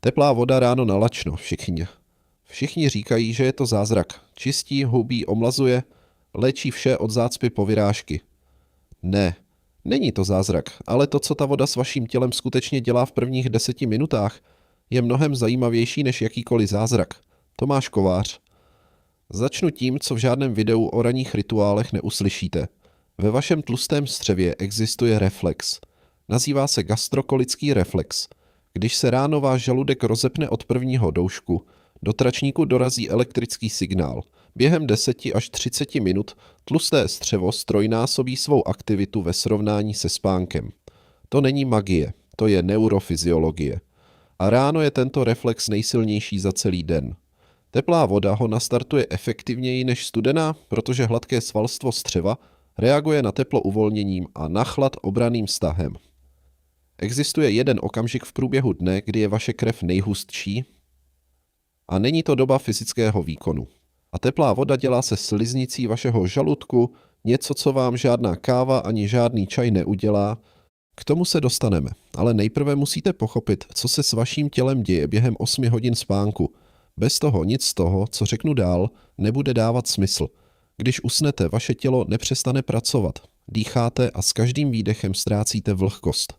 Teplá voda ráno na lačno, všichni. Všichni říkají, že je to zázrak. Čistí, hubí, omlazuje, léčí vše od zácpy po vyrážky. Ne, není to zázrak, ale to, co ta voda s vaším tělem skutečně dělá v prvních 10 minutách, je mnohem zajímavější než jakýkoliv zázrak. Tomáš Kovář. Začnu tím, co v žádném videu o ranních rituálech neuslyšíte. Ve vašem tlustém střevě existuje reflex. Nazývá se gastrokolický reflex. Když se ráno váš žaludek rozepne od prvního doušku, do tračníku dorazí elektrický signál. Během 10 až 30 minut tlusté střevo strojnásobí svou aktivitu ve srovnání se spánkem. To není magie, to je neurofyziologie. A ráno je tento reflex nejsilnější za celý den. Teplá voda ho nastartuje efektivněji než studená, protože hladké svalstvo střeva reaguje na teplo uvolněním a na chlad obranným vztahem. Existuje jeden okamžik v průběhu dne, kdy je vaše krev nejhustší a není to doba fyzického výkonu. A teplá voda dělá se sliznicí vašeho žaludku něco, co vám žádná káva ani žádný čaj neudělá. K tomu se dostaneme, ale nejprve musíte pochopit, co se s vaším tělem děje během 8 hodin spánku. Bez toho nic z toho, co řeknu dál, nebude dávat smysl. Když usnete, vaše tělo nepřestane pracovat. Dýcháte a s každým výdechem ztrácíte vlhkost.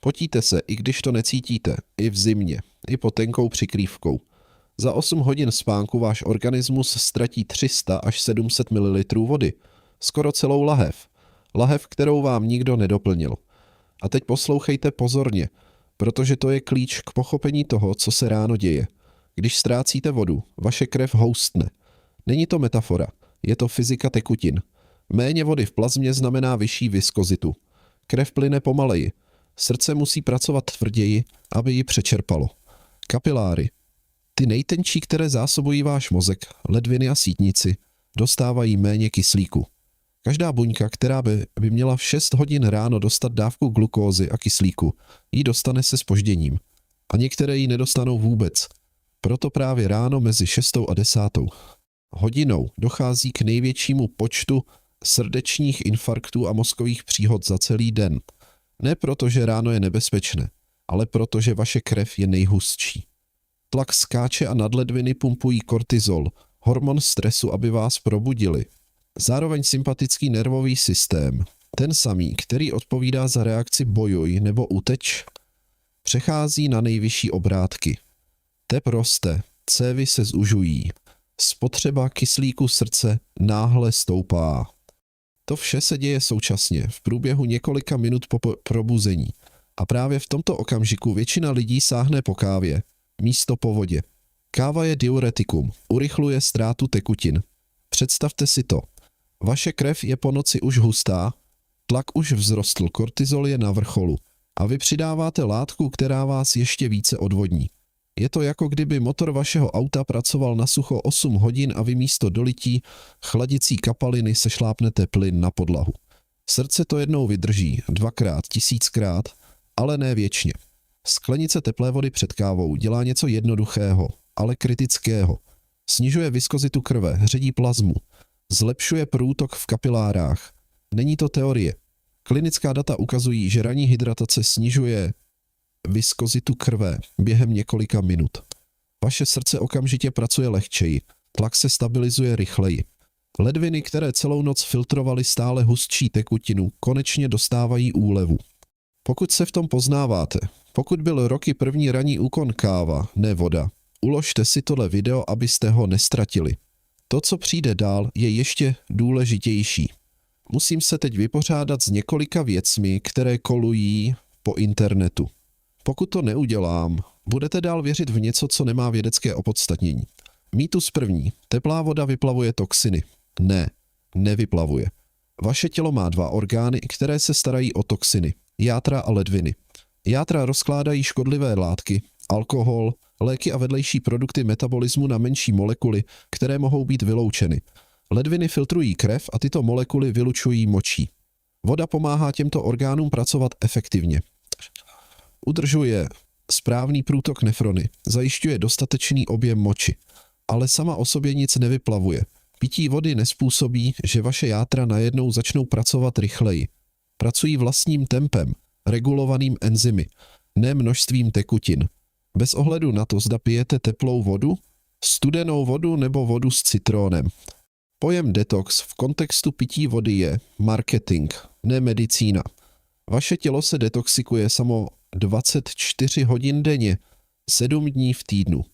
Potíte se, i když to necítíte, i v zimě, i pod tenkou přikrývkou. Za 8 hodin spánku váš organismus ztratí 300 až 700 ml vody. Skoro celou lahev. Lahev, kterou vám nikdo nedoplnil. A teď poslouchejte pozorně, protože to je klíč k pochopení toho, co se ráno děje. Když ztrácíte vodu, vaše krev houstne. Není to metafora, je to fyzika tekutin. Méně vody v plazmě znamená vyšší viskozitu. Krev plyne pomaleji. Srdce musí pracovat tvrději, aby ji přečerpalo. Kapiláry, ty nejtenčí, které zásobují váš mozek, ledviny a sítnici, dostávají méně kyslíku. Každá buňka, která by měla v 6 hodin ráno dostat dávku glukózy a kyslíku, ji dostane se zpožděním. A některé ji nedostanou vůbec. Proto právě ráno mezi 6. a 10. hodinou dochází k největšímu počtu srdečních infarktů a mozkových příhod za celý den. Ne proto, že ráno je nebezpečné, ale proto, že vaše krev je nejhustší. Tlak skáče a nadledviny pumpují kortizol, hormon stresu, aby vás probudili. Zároveň sympatický nervový systém, ten samý, který odpovídá za reakci bojuj nebo uteč, přechází na nejvyšší obrátky. Tep roste, cévy se zužují, spotřeba kyslíku srdce náhle stoupá. To vše se děje současně, v průběhu několika minut po probuzení. A právě v tomto okamžiku většina lidí sáhne po kávě, místo po vodě. Káva je diuretikum, urychluje ztrátu tekutin. Představte si to. Vaše krev je po noci už hustá, tlak už vzrostl, kortizol je na vrcholu a vy přidáváte látku, která vás ještě více odvodní. Je to jako kdyby motor vašeho auta pracoval na sucho 8 hodin a vy místo dolití chladicí kapaliny sešlápnete plyn na podlahu. Srdce to jednou vydrží, 2krát, 1000krát, ale ne věčně. Sklenice teplé vody před kávou dělá něco jednoduchého, ale kritického. Snižuje viskozitu krve, ředí plazmu, zlepšuje průtok v kapilárách. Není to teorie. Klinická data ukazují, že ranní hydratace snižuje viskozitu krve během několika minut. Vaše srdce okamžitě pracuje lehčeji, tlak se stabilizuje rychleji. Ledviny, které celou noc filtrovaly stále hustší tekutinu, konečně dostávají úlevu. Pokud se v tom poznáváte, pokud byl roky první ranní úkon káva, ne voda, uložte si tohle video, abyste ho nestratili. To, co přijde dál, je ještě důležitější. Musím se teď vypořádat s několika věcmi, které kolují po internetu. Pokud to neudělám, budete dál věřit v něco, co nemá vědecké opodstatnění. Mýtus první. Teplá voda vyplavuje toxiny. Ne, nevyplavuje. Vaše tělo má 2 orgány, které se starají o toxiny. Játra a ledviny. Játra rozkládají škodlivé látky, alkohol, léky a vedlejší produkty metabolismu na menší molekuly, které mohou být vyloučeny. Ledviny filtrují krev a tyto molekuly vylučují močí. Voda pomáhá těmto orgánům pracovat efektivně. Udržuje správný průtok nefrony, zajišťuje dostatečný objem moči, ale sama o sobě nic nevyplavuje. Pití vody nespůsobí, že vaše játra najednou začnou pracovat rychleji. Pracují vlastním tempem, regulovaným enzymy, ne množstvím tekutin. Bez ohledu na to, zda pijete teplou vodu, studenou vodu nebo vodu s citrónem. Pojem detox v kontextu pití vody je marketing, ne medicína. Vaše tělo se detoxikuje samo 24 hodin denně, 7 dní v týdnu.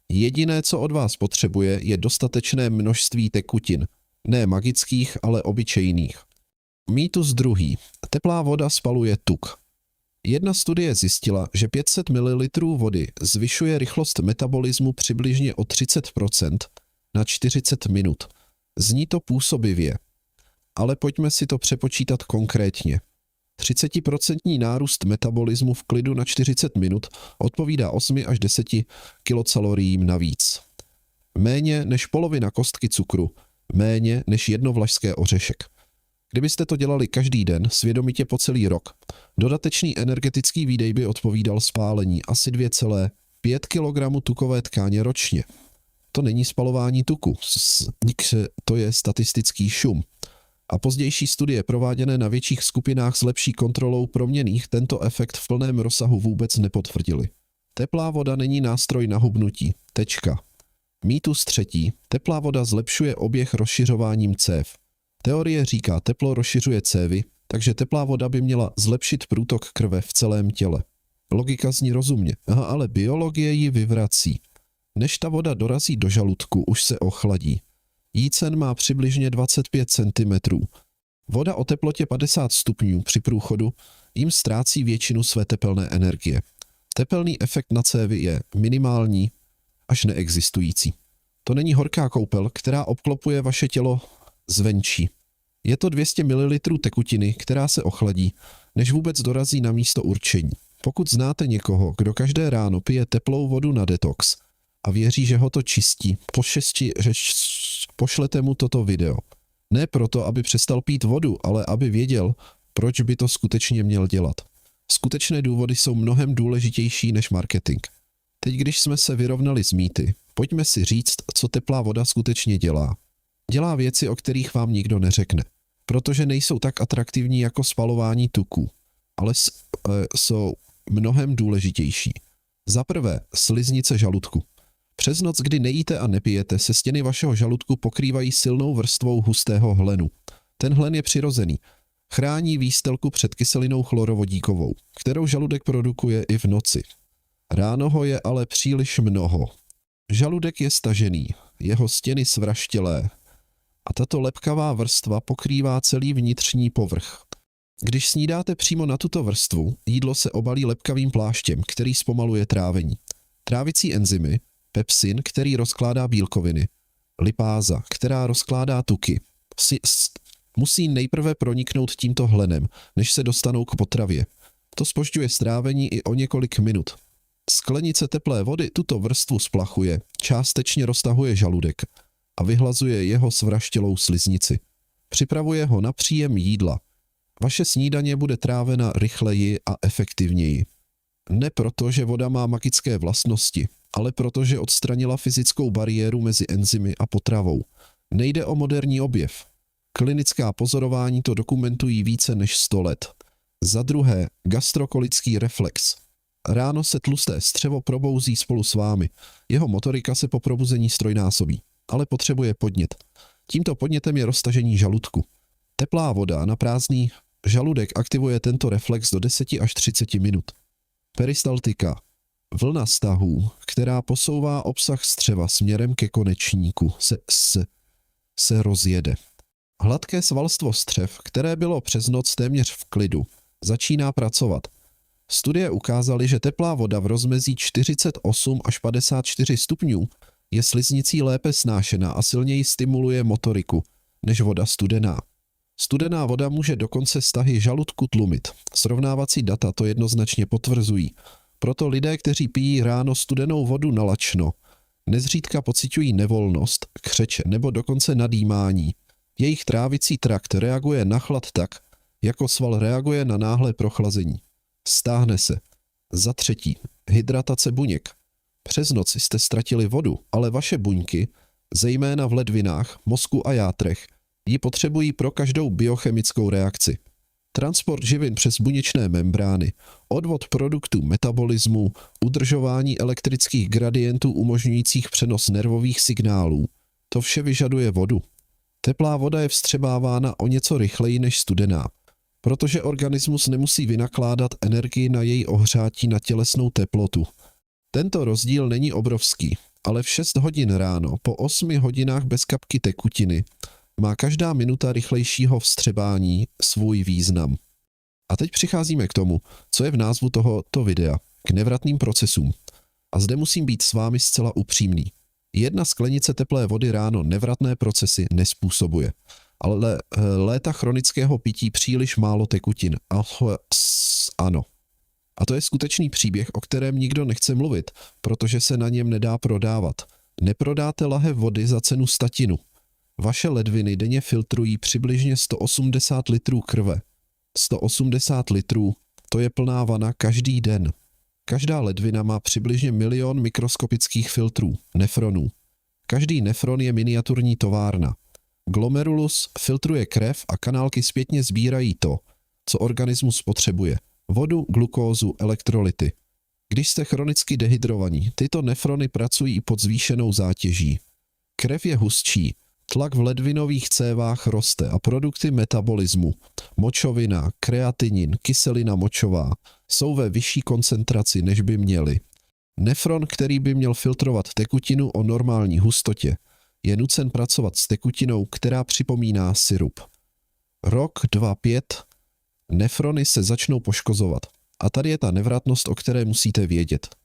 Jediné, co od vás potřebuje, je dostatečné množství tekutin. Ne magických, ale obyčejných. Mýtus druhý. Teplá voda spaluje tuk. Jedna studie zjistila, že 500 ml vody zvyšuje rychlost metabolismu přibližně o 30% na 40 minut. Zní to působivě. Ale pojďme si to přepočítat konkrétně. 30% nárůst metabolismu v klidu na 40 minut odpovídá 8 až 10 kilocaloriím navíc. Méně než polovina kostky cukru, méně než jedno vlašské ořešek. Kdybyste to dělali každý den, svědomitě po celý rok, dodatečný energetický výdej by odpovídal spálení asi 2,5 kg tukové tkáně ročně. To není spalování tuku, to je statistický šum. A pozdější studie prováděné na větších skupinách s lepší kontrolou proměnných tento efekt v plném rozsahu vůbec nepotvrdili. Teplá voda není nástroj na hubnutí. Tečka. Mýtus třetí. Teplá voda zlepšuje oběh rozšiřováním cév. Teorie říká, teplo rozšiřuje cévy, takže teplá voda by měla zlepšit průtok krve v celém těle. Logika zní rozumně, ale biologie ji vyvrací. Než ta voda dorazí do žaludku, už se ochladí. Jícen má přibližně 25 cm. Voda o teplotě 50 stupňů při průchodu jim ztrácí většinu své tepelné energie. Tepelný efekt na cévy je minimální až neexistující. To není horká koupel, která obklopuje vaše tělo zvenčí. Je to 200 ml tekutiny, která se ochladí, než vůbec dorazí na místo určení. Pokud znáte někoho, kdo každé ráno pije teplou vodu na detox a věří, že ho to čistí, pošlete mu toto video. Ne proto, aby přestal pít vodu, ale aby věděl, proč by to skutečně měl dělat. Skutečné důvody jsou mnohem důležitější než marketing. Teď, když jsme se vyrovnali s mýty, pojďme si říct, co teplá voda skutečně dělá. Dělá věci, o kterých vám nikdo neřekne, protože nejsou tak atraktivní jako spalování tuků, ale jsou mnohem důležitější. Za prvé, sliznice žaludku. Přes noc, kdy nejíte a nepijete, se stěny vašeho žaludku pokrývají silnou vrstvou hustého hlenu. Ten hlen je přirozený. Chrání výstelku před kyselinou chlorovodíkovou, kterou žaludek produkuje i v noci. Ráno ho je ale příliš mnoho. Žaludek je stažený, jeho stěny svraštělé a tato lepkavá vrstva pokrývá celý vnitřní povrch. Když snídáte přímo na tuto vrstvu, jídlo se obalí lepkavým pláštěm, který zpomaluje trávení. Trávicí enzymy, pepsin, který rozkládá bílkoviny, lipáza, která rozkládá tuky, musí nejprve proniknout tímto hlenem, než se dostanou k potravě. To zpožďuje strávení i o několik minut. Sklenice teplé vody tuto vrstvu splachuje, částečně roztahuje žaludek a vyhlazuje jeho svraštělou sliznici. Připravuje ho na příjem jídla. Vaše snídaně bude trávena rychleji a efektivněji. Ne proto, že voda má magické vlastnosti, ale proto, že odstranila fyzickou bariéru mezi enzymy a potravou. Nejde o moderní objev. Klinická pozorování to dokumentují více než 100 let. Za druhé, gastrokolický reflex. Ráno se tlusté střevo probouzí spolu s vámi. Jeho motorika se po probuzení strojnásobí, ale potřebuje podnět. Tímto podnětem je roztažení žaludku. Teplá voda na prázdný žaludek aktivuje tento reflex do 10 až 30 minut. Peristaltika. Vlna stahů, která posouvá obsah střeva směrem ke konečníku, se rozjede. Hladké svalstvo střev, které bylo přes noc téměř v klidu, začíná pracovat. Studie ukázaly, že teplá voda v rozmezí 48 až 54 stupňů je sliznicí lépe snášena a silněji stimuluje motoriku než voda studená. Studená voda může dokonce stahy žaludku tlumit. Srovnávací data to jednoznačně potvrzují. Proto lidé, kteří pijí ráno studenou vodu nalačno, nezřídka pociťují nevolnost, křeče nebo dokonce nadýmání. Jejich trávicí trakt reaguje na chlad tak, jako sval reaguje na náhlé prochlazení. Stáhne se. Za třetí, hydratace buněk. Přes noc jste ztratili vodu, ale vaše buňky, zejména v ledvinách, mozku a játrech, ji potřebují pro každou biochemickou reakci. transport živin přes buněčné membrány, odvod produktů metabolismu, udržování elektrických gradientů umožňujících přenos nervových signálů. To vše vyžaduje vodu. Teplá voda je vstřebávána o něco rychleji než studená, protože organismus nemusí vynakládat energii na její ohřátí na tělesnou teplotu. Tento rozdíl není obrovský, ale v 6 hodin ráno, po 8 hodinách bez kapky tekutiny, má každá minuta rychlejšího vstřebání svůj význam. A teď přicházíme k tomu, co je v názvu tohoto videa, k nevratným procesům. A zde musím být s vámi zcela upřímný. Jedna sklenice teplé vody ráno nevratné procesy nespůsobuje, ale léta chronického pití příliš málo tekutin. Ano. A to je skutečný příběh, o kterém nikdo nechce mluvit, protože se na něm nedá prodávat. Neprodáte lahev vody za cenu statinu. Vaše ledviny denně filtrují přibližně 180 litrů krve. 180 litrů, to je plná vana každý den. Každá ledvina má přibližně 1 milion mikroskopických filtrů, nefronů. Každý nefron je miniaturní továrna. Glomerulus filtruje krev a kanálky zpětně sbírají to, co organismus potřebuje. Vodu, glukózu, elektrolyty. Když jste chronicky dehydrovaní, tyto nefrony pracují pod zvýšenou zátěží. Krev je hustší, tlak v ledvinových cévách roste a produkty metabolismu, močovina, kreatinin, kyselina močová, jsou ve vyšší koncentraci, než by měly. Nefron, který by měl filtrovat tekutinu o normální hustotě, je nucen pracovat s tekutinou, která připomíná sirup. Rok, 2, 5, nefrony se začnou poškozovat. A tady je ta nevratnost, o které musíte vědět.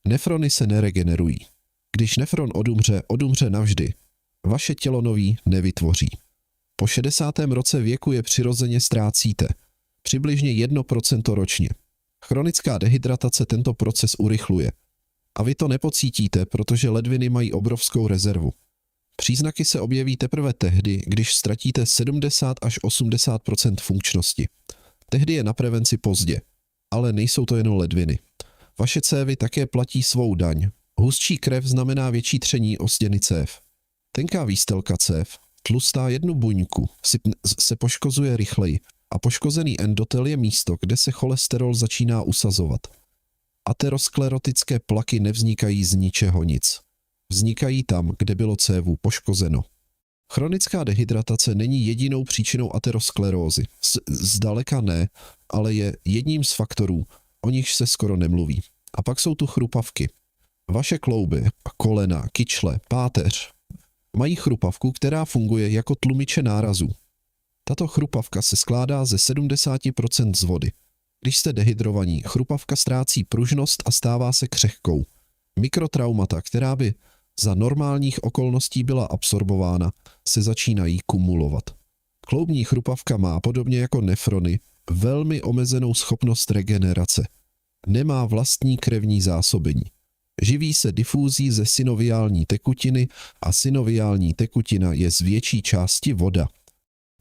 Nefrony se neregenerují. Když nefron odumře navždy. Vaše tělo nový nevytvoří. Po 60. roce věku je přirozeně ztrácíte. Přibližně 1% ročně. Chronická dehydratace tento proces urychluje. A vy to nepocítíte, protože ledviny mají obrovskou rezervu. Příznaky se objeví teprve tehdy, když ztratíte 70 až 80% funkčnosti. Tehdy je na prevenci pozdě. Ale nejsou to jenom ledviny. Vaše cévy také platí svou daň. Hustší krev znamená větší tření o stěny cév. Tenká výstelka cév, tlustá jednu buňku, se poškozuje rychleji a poškozený endotel je místo, kde se cholesterol začíná usazovat. Aterosklerotické plaky nevznikají z ničeho nic. Vznikají tam, kde bylo cévu poškozeno. Chronická dehydratace není jedinou příčinou aterosklerózy. Zdaleka ne, ale je jedním z faktorů, o nichž se skoro nemluví. A pak jsou tu chrupavky. Vaše klouby, kolena, kyčle, páteř mají chrupavku, která funguje jako tlumiče nárazů. Tato chrupavka se skládá ze 70% z vody. Když jste dehydrovaní, chrupavka ztrácí pružnost a stává se křehkou. Mikrotraumata, která by za normálních okolností byla absorbována, se začínají kumulovat. Kloubní chrupavka má, podobně jako nefrony, velmi omezenou schopnost regenerace. Nemá vlastní krevní zásobení. Živí se difúzí ze synoviální tekutiny a synoviální tekutina je z větší části voda.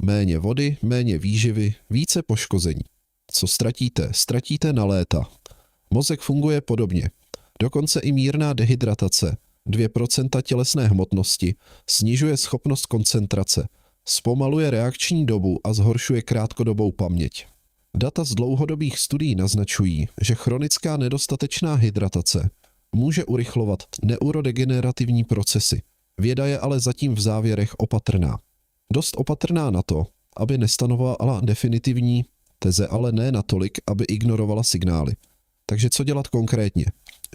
Méně vody, méně výživy, více poškození. Co ztratíte? Ztratíte na léta. Mozek funguje podobně. Dokonce i mírná dehydratace, 2% tělesné hmotnosti, snižuje schopnost koncentrace, zpomaluje reakční dobu a zhoršuje krátkodobou paměť. Data z dlouhodobých studií naznačují, že chronická nedostatečná hydratace může urychlovat neurodegenerativní procesy. Věda je ale zatím v závěrech opatrná. Dost opatrná na to, aby nestanovala definitivní teze, ale ne natolik, aby ignorovala signály. Takže co dělat konkrétně?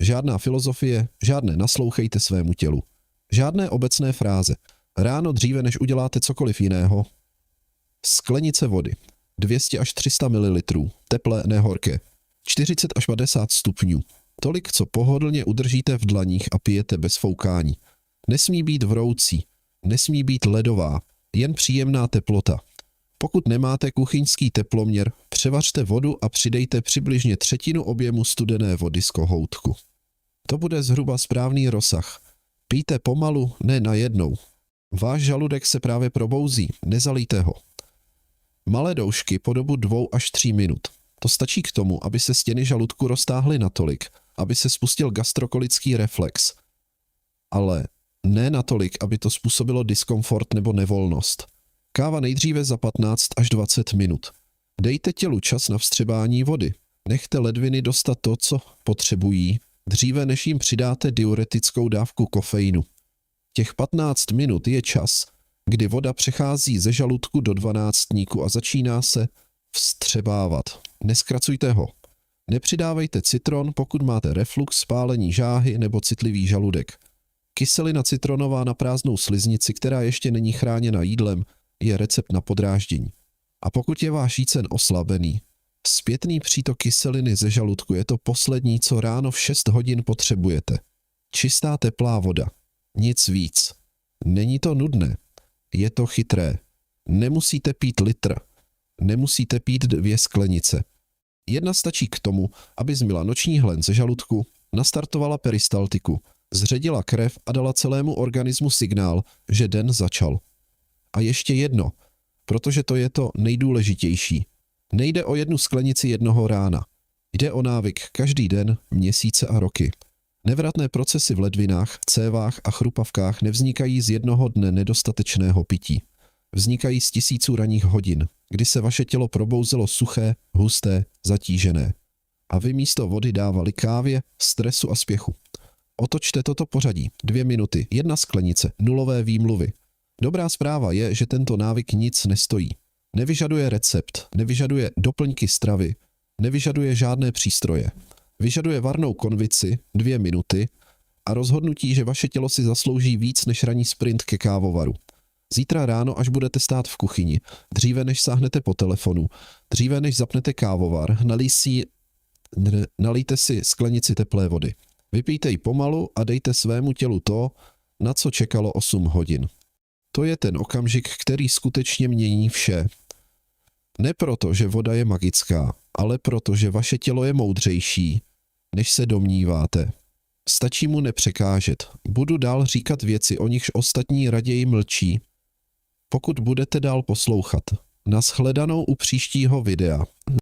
Žádná filozofie, žádné naslouchejte svému tělu. Žádné obecné fráze. Ráno dříve, než uděláte cokoliv jiného. Sklenice vody. 200 až 300 ml. Teplé, ne horké. 40 až 50 stupňů. Tolik, co pohodlně udržíte v dlaních a pijete bez foukání. Nesmí být vroucí. Nesmí být ledová. Jen příjemná teplota. Pokud nemáte kuchyňský teploměr, převařte vodu a přidejte přibližně 1/3 objemu studené vody z kohoutku. To bude zhruba správný rozsah. Pijte pomalu, ne najednou. Váš žaludek se právě probouzí, nezalijte ho. Malé doušky po dobu 2 až 3 minut. To stačí k tomu, aby se stěny žaludku roztáhly natolik, aby se spustil gastrokolický reflex. Ale ne natolik, aby to způsobilo diskomfort nebo nevolnost. Káva nejdříve za 15 až 20 minut. Dejte tělu čas na vstřebání vody. Nechte ledviny dostat to, co potřebují, dříve než jim přidáte diuretickou dávku kofeinu. Těch 15 minut je čas, kdy voda přechází ze žaludku do dvanáctníku a začíná se vstřebávat. Neskracujte ho. Nepřidávejte citron, pokud máte reflux, spálení žáhy nebo citlivý žaludek. Kyselina citronová na prázdnou sliznici, která ještě není chráněna jídlem, je recept na podráždění. A pokud je váš jícen oslabený, zpětný přítok kyseliny ze žaludku je to poslední, co ráno v 6 hodin potřebujete. Čistá teplá voda. Nic víc. Není to nudné. Je to chytré. Nemusíte pít litr. Nemusíte pít 2 sklenice. Jedna stačí k tomu, aby zmila noční hlen ze žaludku, nastartovala peristaltiku, zředila krev a dala celému organismu signál, že den začal. A ještě jedno, protože to je to nejdůležitější. Nejde o 1 sklenici jednoho rána. Jde o návyk každý den, měsíce a roky. Nevratné procesy v ledvinách, cévách a chrupavkách nevznikají z jednoho dne nedostatečného pití. Vznikají z tisíců ranních hodin, kdy se vaše tělo probouzelo suché, husté, zatížené. A vy místo vody dávali kávě, stresu a spěchu. Otočte toto pořadí. 2 minuty, 1 sklenice, nulové výmluvy. Dobrá zpráva je, že tento návyk nic nestojí. Nevyžaduje recept, nevyžaduje doplňky stravy, nevyžaduje žádné přístroje. Vyžaduje varnou konvici, 2 minuty a rozhodnutí, že vaše tělo si zaslouží víc než ranní sprint ke kávovaru. Zítra ráno, až budete stát v kuchyni, dříve než sáhnete po telefonu, dříve než zapnete kávovar, nalijte si sklenici teplé vody. Vypijte ji pomalu a dejte svému tělu to, na co čekalo 8 hodin. To je ten okamžik, který skutečně mění vše. Ne proto, že voda je magická, ale proto, že vaše tělo je moudřejší, než se domníváte. Stačí mu nepřekážet. Budu dál říkat věci, o nichž ostatní raději mlčí. Pokud budete dál poslouchat. Nashledanou u příštího videa.